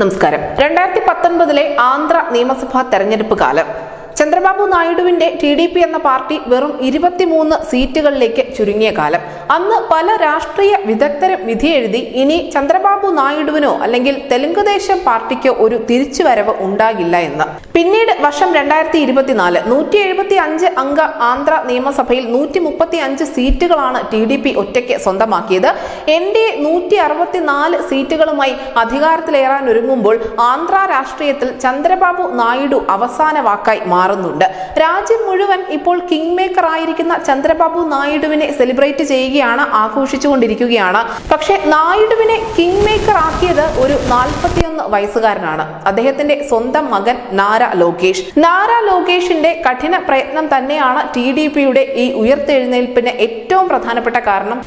നമസ്കാരം. 2019 ആന്ധ്ര നിയമസഭാ തെരഞ്ഞെടുപ്പ് കാലം ചന്ദ്രബാബു നായിഡുവിന്റെ ടിഡിപി എന്ന പാർട്ടി വെറും 23 സീറ്റുകളിലേക്ക് ചുരുങ്ങിയ കാലം. അന്ന് പല രാഷ്ട്രീയ വിദഗ്ധരും വിധിയെഴുതി ഇനി ചന്ദ്രബാബു നായിഡുവിനോ അല്ലെങ്കിൽ തെലുങ്കുദേശം പാർട്ടിക്കോ ഒരു തിരിച്ചുവരവ് ഉണ്ടാകില്ല എന്ന്. പിന്നീട് വർഷം 2024 175 അംഗ ആന്ധ്ര നിയമസഭയിൽ 135 സീറ്റുകളാണ് ടിഡിപി ഒറ്റയ്ക്ക് സ്വന്തമാക്കിയത്. NDA 164 സീറ്റുകളുമായി അധികാരത്തിലേറാൻ ഒരുങ്ങുമ്പോൾ ആന്ധ്ര രാഷ്ട്രീയത്തിൽ ചന്ദ്രബാബു നായിഡു അവസാന വാക്കായി മാറുന്നുണ്ട്. രാജ്യം മുഴുവൻ ഇപ്പോൾ കിങ് മേക്കർ ആയിരിക്കുന്ന ചന്ദ്രബാബു നായിഡുവിനെ സെലിബ്രേറ്റ് ചെയ്യുകയാണ്, ആഘോഷിച്ചുകൊണ്ടിരിക്കുകയാണ്. പക്ഷെ നായിഡുവിനെ കിങ് മേക്കർ ആക്കിയത് ഒരു 41 വയസ്സുകാരനാണ്. അദ്ദേഹത്തിന്റെ സ്വന്തം മകൻ നാരാ ലോകേഷ്. നാരാ ലോകേഷിന്റെ കഠിന പ്രയത്നം തന്നെയാണ് ടിഡിപിയുടെ ഈ ഉയർത്തെഴുന്നേൽപ്പിന് ഏറ്റവും പ്രധാനപ്പെട്ട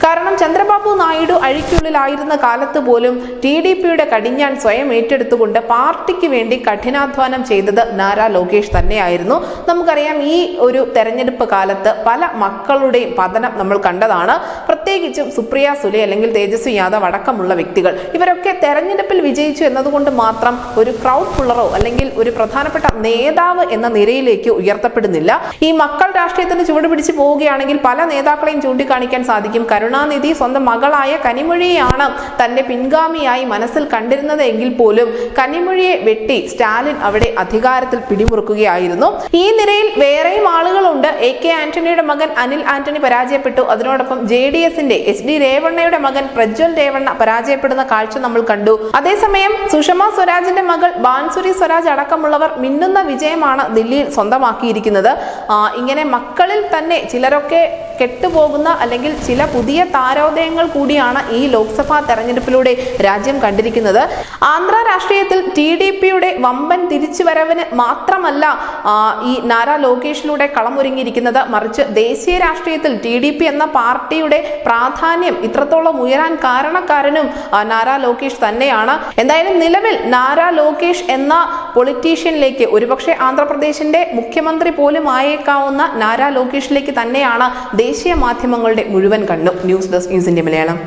കാരണം ചന്ദ്രബാബു നായിഡു അഴിക്കുള്ളിലായിരുന്ന കാലത്ത് പോലും ടിഡിപിയുടെ കടിഞ്ഞാൺ സ്വയം ഏറ്റെടുത്തുകൊണ്ട് പാർട്ടിക്ക് വേണ്ടി കഠിനാധ്വാനം ചെയ്തത് നാരാ ലോകേഷ് തന്നെയായിരുന്നു. നമുക്കറിയാം, ഈ ഒരു തെരഞ്ഞെടുപ്പ് കാലത്ത് പല മക്കളുടെയും പതനം നമ്മൾ കണ്ടതാണ്. പ്രത്യേകിച്ചും സുപ്രിയ സുലെ അല്ലെങ്കിൽ തേജസ്വി യാദവ് അടക്കമുള്ള വ്യക്തികൾ, ഇവരൊക്കെ തെരഞ്ഞെടുപ്പിൽ വിജയിച്ചു എന്നതുകൊണ്ട് മാത്രം ഒരു ക്രൗഡ് പുള്ളറോ അല്ലെങ്കിൽ ഒരു പ്രധാനപ്പെട്ട നേതാവ് എന്ന നിരയിലേക്ക് ഉയർത്തപ്പെടുന്നില്ല. ഈ മക്കൾ രാഷ്ട്രീയത്തിന് ചുവട് പിടിച്ച് പോവുകയാണെങ്കിൽ പല നേതാക്കളെയും ചൂണ്ടിക്കാണിക്കാൻ സാധിക്കും. കരുണാനിധി സ്വന്തം മകളായ കനിമൊഴിയെയാണ് തന്റെ പിൻഗാമിയായി മനസ്സിൽ കണ്ടിരുന്നത് എങ്കിൽ പോലും കനിമൊഴിയെ വെട്ടി സ്റ്റാലിൻ അവിടെ അധികാരത്തിൽ പിടിമുറുക്കുകയായിരുന്നു. ഈ നിരയിൽ വേറെയും ആളുകളുണ്ട്. AK ആന്റണിയുടെ മകൻ അനിൽ ആന്റണി പരാജയപ്പെട്ടു. അതിനോടൊപ്പം JDSന്റെ HD രേവണ്ണയുടെ മകൻ പ്രജ്വൽ രേവണ്ണ പരാജയപ്പെടുന്ന കാഴ്ച നമ്മൾ കണ്ടു. അതേസമയം സുഷമ സ്വരാജിന്റെ മകൾ ബാൻസുരി സ്വരാജ് അടക്കമുള്ളവർ മിന്നുന്ന വിജയമാണ് ദില്ലിയിൽ സ്വന്തമാക്കിയിരിക്കുന്നത്. ഇങ്ങനെ മക്കളിൽ തന്നെ ചിലരൊക്കെ കെട്ടുപോകുന്ന അല്ലെങ്കിൽ ചില പുതിയ താരോദയങ്ങൾ കൂടിയാണ് ഈ ലോക്സഭാ തെരഞ്ഞെടുപ്പിലൂടെ രാജ്യം കണ്ടിരിക്കുന്നത്. ആന്ധ്ര രാഷ്ട്രീയത്തിൽ ടിഡിപിയുടെ വമ്പൻ തിരിച്ചുവരവിന് മാത്രമല്ല ഈ നാരാ ലോകേഷിലൂടെ കളമൊരുങ്ങിയിരിക്കുന്നത്, മറിച്ച് ദേശീയ രാഷ്ട്രീയത്തിൽ ടിഡിപി എന്ന പാർട്ടിയുടെ പ്രാധാന്യം ഇത്രത്തോളം ഉയരാൻ കാരണക്കാരനും നാരാ ലോകേഷ് തന്നെയാണ്. എന്തായാലും നിലവിൽ നാരാ ലോകേഷ് എന്ന പൊളിറ്റീഷ്യനിലേക്ക്, ഒരുപക്ഷെ ആന്ധ്രാപ്രദേശിന്റെ മുഖ്യമന്ത്രി പോലും ആയേക്കാവുന്ന നാരാ ലോകേഷിലേക്ക് തന്നെയാണ് ദേശീയ മാധ്യമങ്ങളുടെ മുഴുവൻ കണ്ണും. News desk news India Malayalam.